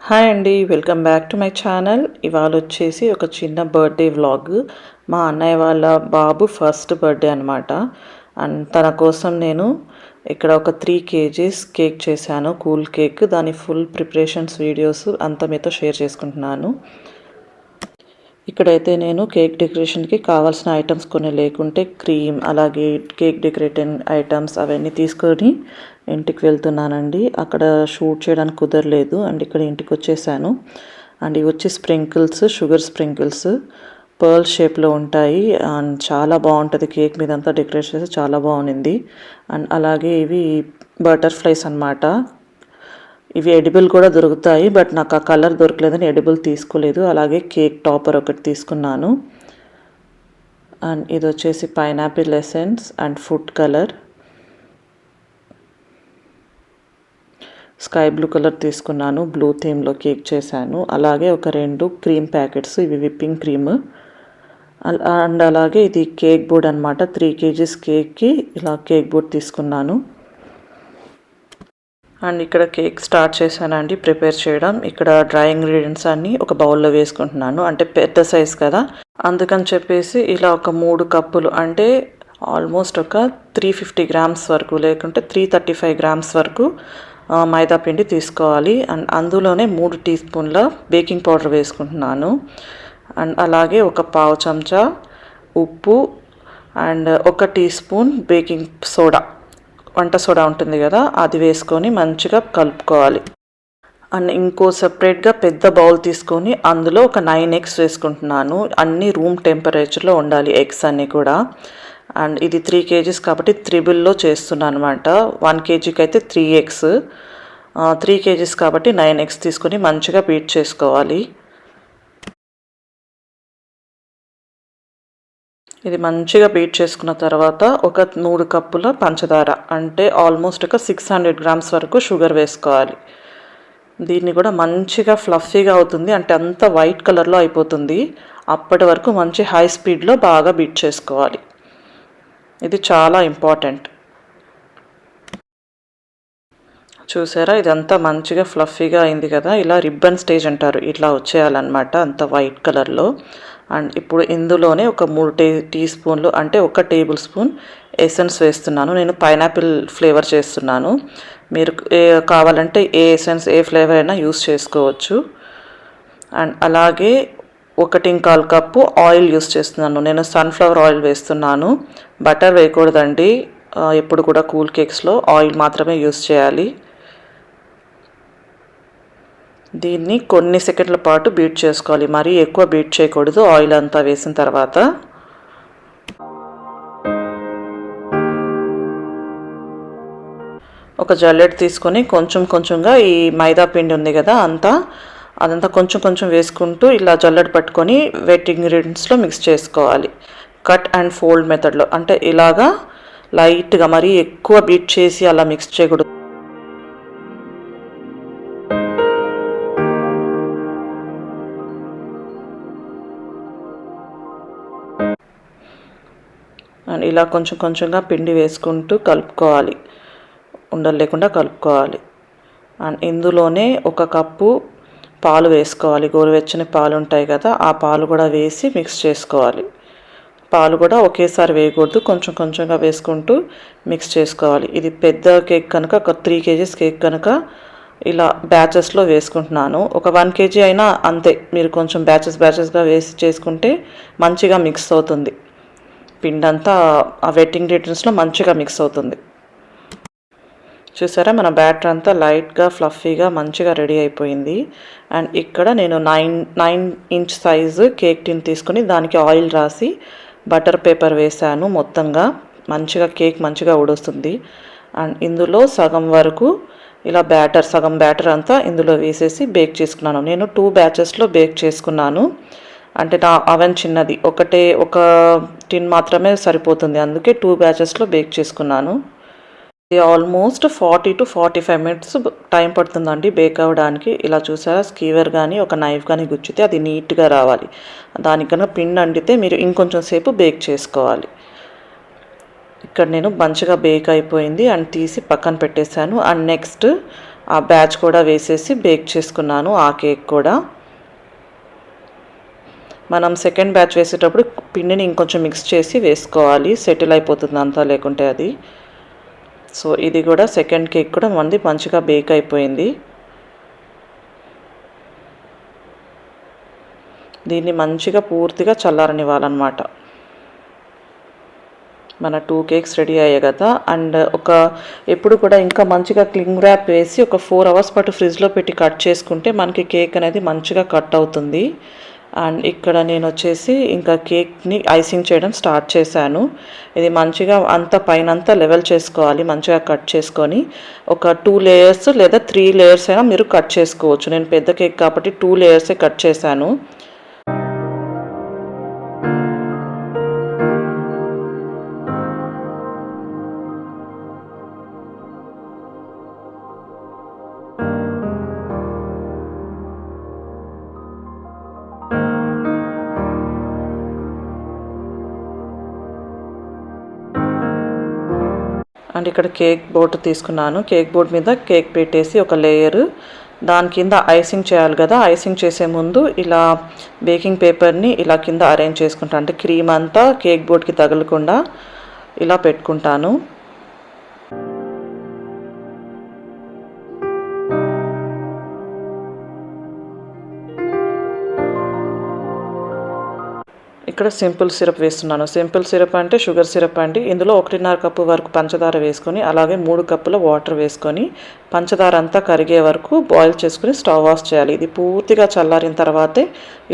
Hi అండి, welcome back to my channel. ఇవాళ వచ్చేసి ఒక చిన్న బర్త్డే వ్లాగ్. మా అన్నయ్య వాళ్ళ బాబు ఫస్ట్ బర్త్డే అనమాట. అండ్ తన కోసం నేను ఇక్కడ ఒక 3 kgs కేక్ చేశాను, కూల్ కేక్. దాని ఫుల్ ప్రిపరేషన్స్ వీడియోస్ అంతా మీతో షేర్ చేసుకుంటున్నాను. ఇక్కడైతే నేను కేక్ డెకరేషన్కి కావాల్సిన ఐటమ్స్ కొన్ని లేకుంటే క్రీమ్, అలాగే కేక్ డెకరేటింగ్ ఐటమ్స్ అవన్నీ తీసుకొని ఇంటికి వెళ్తున్నానండి. అక్కడ షూట్ చేయడానికి కుదరలేదు అండ్ ఇక్కడ ఇంటికి వచ్చేసాను. అండ్ ఇవి వచ్చి స్ప్రింకిల్స్, షుగర్ స్ప్రింకిల్స్ పర్ల్ షేప్లో ఉంటాయి. అండ్ చాలా బాగుంటుంది, కేక్ మీద అంతా డెకరేట్ చేసి చాలా బాగుంది. అండ్ అలాగే ఇవి బటర్ఫ్లైస్ అన్నమాట. ఇవి ఎడిబుల్ కూడా దొరుకుతాయి, బట్ నాకు ఆ కలర్ దొరకలేదని ఎడిబుల్ తీసుకోలేదు. అలాగే కేక్ టాపర్ ఒకటి తీసుకున్నాను. అండ్ ఇది వచ్చేసి pineapple essence and food colour. Sky blue colour తీసుకున్నాను, బ్లూ థీమ్లో కేక్ చేశాను. అలాగే ఒక 2 క్రీమ్ ప్యాకెట్స్, ఇవి విప్పింగ్ క్రీమ్. అండ్ అలాగే ఇది కేక్ బోర్డ్ అనమాట. 3 kgs కేక్కి ఇలా కేక్ బోర్డ్ తీసుకున్నాను. అండ్ ఇక్కడ కేక్ స్టార్ట్ చేశానండి ప్రిపేర్ చేయడం. ఇక్కడ డ్రై ఇంగ్రీడియంట్స్ అన్నీ ఒక బౌల్లో వేసుకుంటున్నాను, అంటే పెద్ద సైజ్ కదా అందుకని చెప్పేసి ఇలా ఒక 3 కప్పులు, అంటే ఆల్మోస్ట్ ఒక 350 గ్రామ్స్ వరకు, లేకుంటే 335 గ్రామ్స్ వరకు మైదా పిండి తీసుకోవాలి. అండ్ అందులోనే 3 టీ స్పూన్ల బేకింగ్ పౌడర్ వేసుకుంటున్నాను. అండ్ అలాగే ఒక పావు చెంచా ఉప్పు and 1 teaspoon baking soda, వంట సోడా ఉంటుంది కదా, అది వేసుకొని మంచిగా కలుపుకోవాలి. అండ్ ఇంకో సపరేట్గా పెద్ద బౌల్ తీసుకొని అందులో ఒక 9 eggs వేసుకుంటున్నాను. అన్నీ రూమ్ టెంపరేచర్లో ఉండాలి ఎగ్స్ అన్నీ కూడా. అండ్ ఇది 3 kgs కాబట్టి త్రిబుల్లో చేస్తున్నాను అనమాట. 1 kgకి అయితే 3 eggs, 3 kgs కాబట్టి 9 eggs తీసుకొని మంచిగా బీట్ చేసుకోవాలి. ఇది మంచిగా బీట్ చేసుకున్న తర్వాత ఒక 3 కప్పుల పంచదార, అంటే ఆల్మోస్ట్ ఒక 600 గ్రామ్స్ వరకు షుగర్ వేసుకోవాలి. దీన్ని కూడా మంచిగా ఫ్లఫీగా అవుతుంది, అంటే అంత వైట్ కలర్లో అయిపోతుంది. అప్పటి వరకు మంచి హై స్పీడ్లో బాగా బీట్ చేసుకోవాలి. ఇది చాలా ఇంపార్టెంట్. చూసారా, ఇదంతా మంచిగా ఫ్లఫీగా అయింది కదా, ఇలా రిబ్బన్ స్టేజ్ అంటారు, ఇట్లా వచ్చేయాలన్నమాట, అంత వైట్ కలర్లో. అండ్ ఇప్పుడు ఇందులోనే ఒక 3 టీ స్పూన్లు, అంటే 1 టేబుల్ స్పూన్ ఎసెన్స్ వేస్తున్నాను. నేను పైనాపిల్ ఫ్లేవర్ చేస్తున్నాను. మీరు కావాలంటే ఏ ఎసెన్స్, ఏ ఫ్లేవర్ అయినా యూస్ చేసుకోవచ్చు. అండ్ అలాగే 1.25 కప్పు ఆయిల్ యూస్ చేస్తున్నాను. నేను సన్ఫ్లవర్ ఆయిల్ వేస్తున్నాను, బటర్ వేయకూడదండి. ఎప్పుడు కూడా కూల్ కేక్స్లో ఆయిల్ మాత్రమే యూస్ చేయాలి. దీన్ని కొన్ని సెకండ్ల పాటు బీట్ చేసుకోవాలి, మరీ ఎక్కువ బీట్ చేయకూడదు ఆయిల్ అంతా వేసిన తర్వాత. ఒక జల్లెడ తీసుకొని కొంచెం కొంచెంగా ఈ మైదా పిండి ఉంది కదా అదంతా కొంచెం కొంచెం వేసుకుంటూ ఇలా జల్లెడ పట్టుకొని వెట్ ఇంగ్రీడియంట్స్లో మిక్స్ చేసుకోవాలి. కట్ అండ్ ఫోల్డ్ మెథడ్లో, అంటే ఇలాగా లైట్గా, మరీ ఎక్కువ బీట్ చేసి అలా మిక్స్ చేయకూడదు. అండ్ ఇలా కొంచెం కొంచెంగా పిండి వేసుకుంటూ కలుపుకోవాలి, ఉండలు లేకుండా కలుపుకోవాలి. అండ్ ఇందులోనే 1 కప్పు పాలు వేసుకోవాలి, గోరువెచ్చని పాలు ఉంటాయి కదా, ఆ పాలు కూడా వేసి మిక్స్ చేసుకోవాలి. పాలు కూడా ఒకేసారి వేయకూడదు, కొంచెం కొంచెంగా వేసుకుంటూ మిక్స్ చేసుకోవాలి. ఇది పెద్ద కేక్ కనుక, ఒక 3 kgs కేక్ కనుక ఇలా బ్యాచెస్లో వేసుకుంటున్నాను. ఒక 1 kg అయినా అంతే, మీరు కొంచెం బ్యాచెస్గా వేసి చేసుకుంటే మంచిగా మిక్స్ అవుతుంది. పిండి అంతా ఆ వెట్ ఇంగ్రీడియంట్స్లో మంచిగా మిక్స్ అవుతుంది. చూసారా, మన బ్యాటర్ అంతా లైట్గా ఫ్లఫీగా మంచిగా రెడీ అయిపోయింది. అండ్ ఇక్కడ నేను 9 ఇంచ్ సైజు కేక్ టిన్ తీసుకుని దానికి ఆయిల్ రాసి బటర్ పేపర్ వేసాను. మొత్తంగా మంచిగా కేక్ మంచిగా ఉడుస్తుంది. అండ్ ఇందులో సగం వరకు ఇలా సగం బ్యాటర్ అంతా ఇందులో వేసేసి బేక్ చేసుకున్నాను. నేను 2 బ్యాచెస్లో బేక్ చేసుకున్నాను, అంటే నా అవెన్ చిన్నది, ఒక టిన్ మాత్రమే సరిపోతుంది, అందుకే 2 బ్యాచెస్లో బేక్ చేసుకున్నాను. ఇది ఆల్మోస్ట్ 40 to 45 మినిట్స్ టైం పడుతుందండి బేక్ అవ్వడానికి. ఇలా చూసారా, స్కీవర్ కానీ ఒక నైఫ్ కానీ గుచ్చితే అది నీట్గా రావాలి. దానికన్నా పిండి అండితే మీరు ఇంకొంచెం సేపు బేక్ చేసుకోవాలి. ఇక్కడ నేను మంచిగా బేక్ అయిపోయింది అండ్ తీసి పక్కన పెట్టేశాను. అండ్ నెక్స్ట్ ఆ బ్యాచ్ కూడా వేసేసి బేక్ చేసుకున్నాను ఆ కేక్ కూడా. మనం సెకండ్ బ్యాచ్ వేసేటప్పుడు పిండిని ఇంకొంచెం మిక్స్ చేసి వేసుకోవాలి, సెటిల్ అయిపోతుంది అంతా లేకుంటే అది. సో ఇది కూడా సెకండ్ కేక్ కూడా మనది మంచిగా బేక్ అయిపోయింది. దీన్ని మంచిగా పూర్తిగా చల్లారనివ్వాలన్నమాట. మన 2 కేక్స్ రెడీ అయ్యాయి కదా. అండ్ ఎప్పుడు కూడా ఇంకా మంచిగా క్లింగ్ ర్యాప్ వేసి ఒక 4 అవర్స్ పాటు ఫ్రిడ్జ్లో పెట్టి కట్ చేసుకుంటే మనకి కేక్ అనేది మంచిగా కట్ అవుతుంది. అండ్ ఇక్కడ నేను వచ్చేసి ఇంకా కేక్ని ఐసింగ్ చేయడం స్టార్ట్ చేశాను. ఇది మంచిగా అంతా పైనంతా లెవెల్ చేసుకోవాలి, మంచిగా కట్ చేసుకొని. ఒక 2 లేయర్స్ లేదా 3 లేయర్స్ అయినా మీరు కట్ చేసుకోవచ్చు. నేను పెద్ద కేక్ కాబట్టి 2 లేయర్సే కట్ చేశాను. అండ్ ఇక్కడ కేక్ బోర్డు తీసుకున్నాను. కేక్ బోర్డు మీద కేక్ పెట్టేసి ఒక లేయరు, దాని కింద ఐసింగ్ చేయాలి కదా. ఐసింగ్ చేసే ముందు ఇలా బేకింగ్ పేపర్ని ఇలా కింద అరేంజ్ చేసుకుంటాను. అంటే క్రీమ్ అంతా కేక్ బోర్డ్కి తగలకుండా ఇలా పెట్టుకుంటాను. ఇక్కడ సింపుల్ సిరప్ వేస్తున్నాను. సింపుల్ సిరప్ అంటే షుగర్ సిరప్ అండి. ఇందులో 1.5 కప్పు వరకు పంచదార వేసుకొని, అలాగే 3 కప్పుల వాటర్ వేసుకొని, పంచదార అంతా కరిగే వరకు బాయిల్ చేసుకుని స్టవ్ ఆఫ్ చేయాలి. ఇది పూర్తిగా చల్లారిన తర్వాతే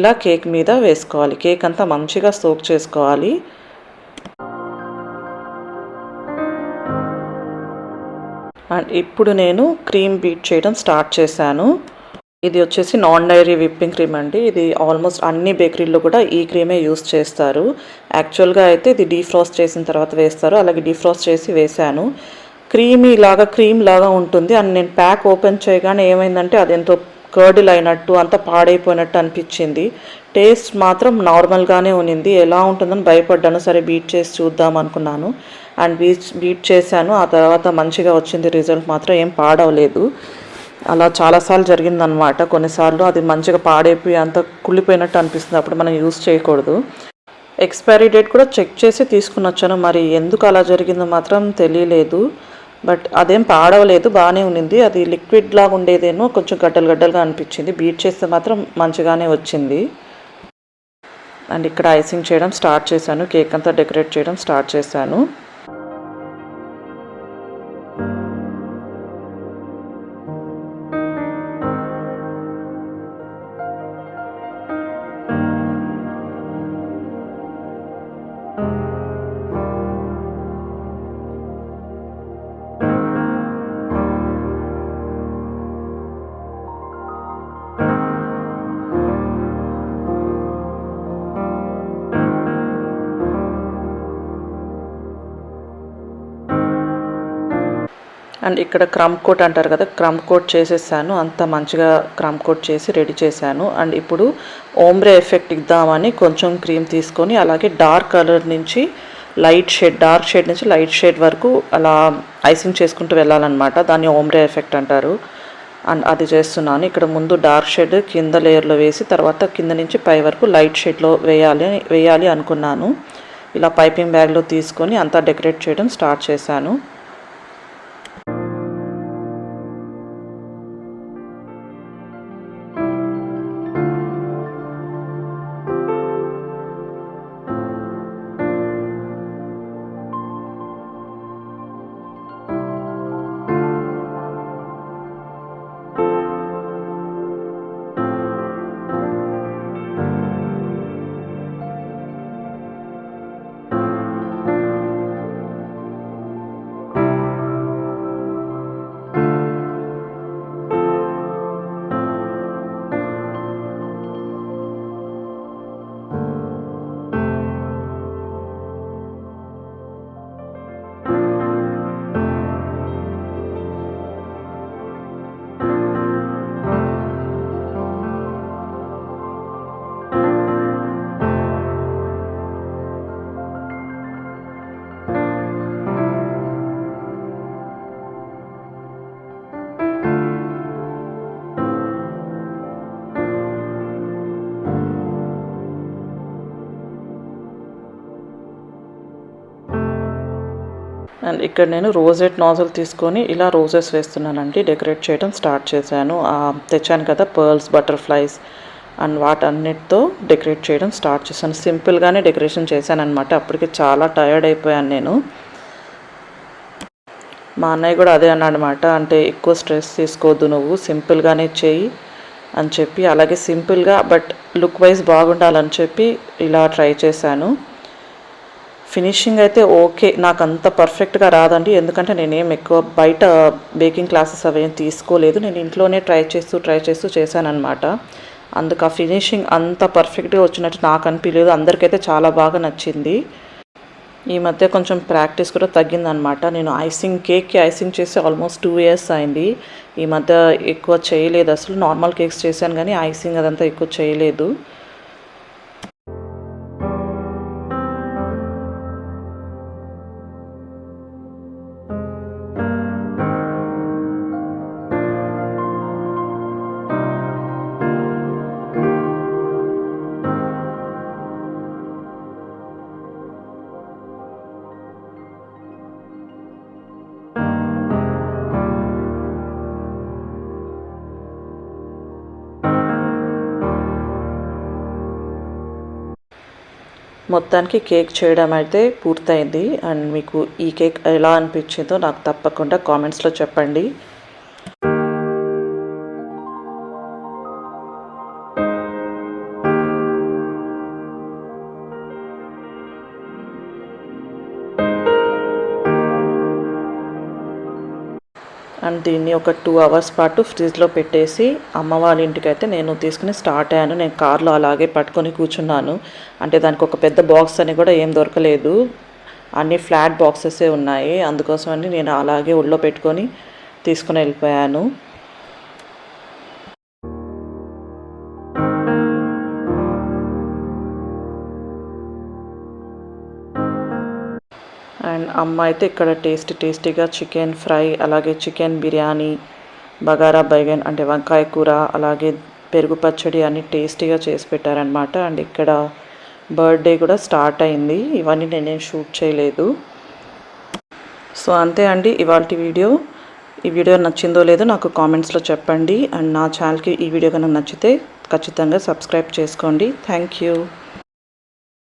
ఇలా కేక్ మీద వేసుకోవాలి. కేక్ అంతా మంచిగా సోక్ చేసుకోవాలి. అండ్ ఇప్పుడు నేను క్రీమ్ బీట్ చేయడం స్టార్ట్ చేశాను. ఇది వచ్చేసి నాన్ డైరీ విప్పింగ్ క్రీమ్ అండి. ఇది ఆల్మోస్ట్ అన్ని బేకరీల్లో కూడా ఈ క్రీమే యూస్ చేస్తారు. యాక్చువల్గా అయితే ఇది డీఫ్రాస్ట్ చేసిన తర్వాత వేస్తారు. అలాగే డీఫ్రాస్ట్ చేసి వేశాను. క్రీమ్ లాగా ఉంటుంది. అండ్ నేను ప్యాక్ ఓపెన్ చేయగానే ఏమైందంటే అది ఎంతో కర్డిల్ అయినట్టు, అంత పాడైపోయినట్టు అనిపించింది. టేస్ట్ మాత్రం నార్మల్గానే ఉన్నింది. ఎలా ఉంటుందని భయపడ్డాను. సరే బీట్ చేసి చూద్దాం అనుకున్నాను. అండ్ బీట్ చేశాను. ఆ తర్వాత మంచిగా వచ్చింది. రిజల్ట్ మాత్రం ఏం పాడవలేదు. అలా చాలాసార్లు జరిగిందనమాట. కొన్నిసార్లు అది మంచిగా పాడైపోయి అంత కుళ్ళిపోయినట్టు అనిపిస్తుంది. అప్పుడు మనం యూస్ చేయకూడదు. ఎక్స్పైరీ డేట్ కూడా చెక్ చేసి తీసుకుని వచ్చాను. మరి ఎందుకు అలా జరిగిందో మాత్రం తెలియలేదు. బట్ అదేం పాడవలేదు, బాగానే ఉన్నింది. అది లిక్విడ్ లాగా ఉండేదేమో కొంచెం గడ్డలుగా అనిపించింది. బీట్ చేస్తే మాత్రం మంచిగానే వచ్చింది. అండ్ ఇక్కడ ఐసింగ్ చేయడం స్టార్ట్ చేశాను. కేక్ అంతా డెకరేట్ చేయడం స్టార్ట్ చేశాను. అండ్ ఇక్కడ క్రమ్ కోట్ అంటారు కదా, క్రమ్ కోట్ చేసేసాను. అంత మంచిగా క్రమ్ కోట్ చేసి రెడీ చేశాను. అండ్ ఇప్పుడు ఓమ్బ్రే ఎఫెక్ట్ ఇద్దామని కొంచెం క్రీమ్ తీసుకొని, అలాగే డార్క్ కలర్ నుంచి డార్క్ షేడ్ నుంచి లైట్ షేడ్ వరకు అలా ఐసింగ్ చేసుకుంటూ వెళ్ళాలన్నమాట. దాన్ని ఓమ్బ్రే ఎఫెక్ట్ అంటారు. అండ్ అది చేస్తున్నాను. ఇక్కడ ముందు డార్క్ షేడ్ కింద లేయర్లో వేసి, తర్వాత కింద నుంచి పై వరకు లైట్ షేడ్లో వేయాలి అనుకున్నాను. ఇలా పైపింగ్ బ్యాగ్లో తీసుకొని అంతా డెకరేట్ చేయడం స్టార్ట్ చేశాను. అండ్ ఇక్కడ నేను రోజెట్ నాజల్ తీసుకొని ఇలా రోజెస్ వేస్తున్నానండి. డెకరేట్ చేయడం స్టార్ట్ చేశాను. తెచ్చాను కదా పర్ల్స్, బటర్ఫ్లైస్ అండ్ వాటన్నిటితో డెకరేట్ చేయడం స్టార్ట్ చేశాను. సింపుల్గానే డెకరేషన్ చేశానమాట. అప్పటికి చాలా టయర్డ్ అయిపోయాను నేను. మా అన్నయ్య కూడా అదే అన్నాడనమాట. అంటే ఎక్కువ స్ట్రెస్ తీసుకోవద్దు, నువ్వు సింపుల్గానే చేయి అని చెప్పి, అలాగే సింపుల్గా బట్ లుక్ వైజ్ బాగుండాలని చెప్పి ఇలా ట్రై చేశాను. ఫినిషింగ్ అయితే ఓకే, నాకు అంత పర్ఫెక్ట్గా రాదండి. ఎందుకంటే నేనేం ఎక్కువ బయట బేకింగ్ క్లాసెస్ అవేం తీసుకోలేదు. నేను ఇంట్లోనే ట్రై చేస్తూ చేశానన్నమాట. అందుకు ఆ ఫినిషింగ్ అంత పర్ఫెక్ట్గా వచ్చినట్టు నాకు అనిపించలేదు. అందరికైతే చాలా బాగా నచ్చింది. ఈ మధ్య కొంచెం ప్రాక్టీస్ కూడా తగ్గిందనమాట. నేను కేక్కి ఐసింగ్ చేసి ఆల్మోస్ట్ 2 years అయింది. ఈ మధ్య ఎక్కువ చేయలేదు అసలు. నార్మల్ కేక్స్ చేశాను కానీ ఐసింగ్ అదంతా ఎక్కువ చేయలేదు. మొత్తానికి కేక్ చేయడం అయితే పూర్తయింది. అండ్ మీకు ఈ కేక్ ఎలా అనిపించిందో నాకు తప్పకుండా కామెంట్స్లో చెప్పండి. అండ్ దీన్ని ఒక 2 hours పాటు ఫ్రిడ్జ్లో పెట్టేసి అమ్మ వాళ్ళ ఇంటికైతే నేను తీసుకుని స్టార్ట్ అయ్యాను. నేను కార్లో అలాగే పట్టుకొని కూర్చున్నాను. అంటే దానికి ఒక పెద్ద బాక్స్ అని కూడా ఏం దొరకలేదు, అన్ని ఫ్లాట్ బాక్సెసే ఉన్నాయి. అందుకోసమని నేను అలాగే ఒళ్ళో పెట్టుకొని తీసుకుని వెళ్ళిపోయాను. అండ్ అమ్మ అయితే ఇక్కడ టేస్టీగా చికెన్ ఫ్రై, అలాగే చికెన్ బిర్యానీ, బగారా బైగన్ అంటే వంకాయ కూర, అలాగే పెరుగు పచ్చడి అన్ని టేస్టీగా చేసి పెట్టారనమాట. అండ్ ఇక్కడ బర్త్డే కూడా స్టార్ట్ అయింది. ఇవన్నీ నేనేం షూట్ చేయలేదు. సో అంతే అండి ఇవాల్టి వీడియో. ఈ వీడియో నచ్చిందో లేదో నాకు కామెంట్స్లో చెప్పండి. అండ్ నా ఛానల్కి ఈ వీడియో కనుక నచ్చితే ఖచ్చితంగా సబ్స్క్రైబ్ చేసుకోండి. Thank you.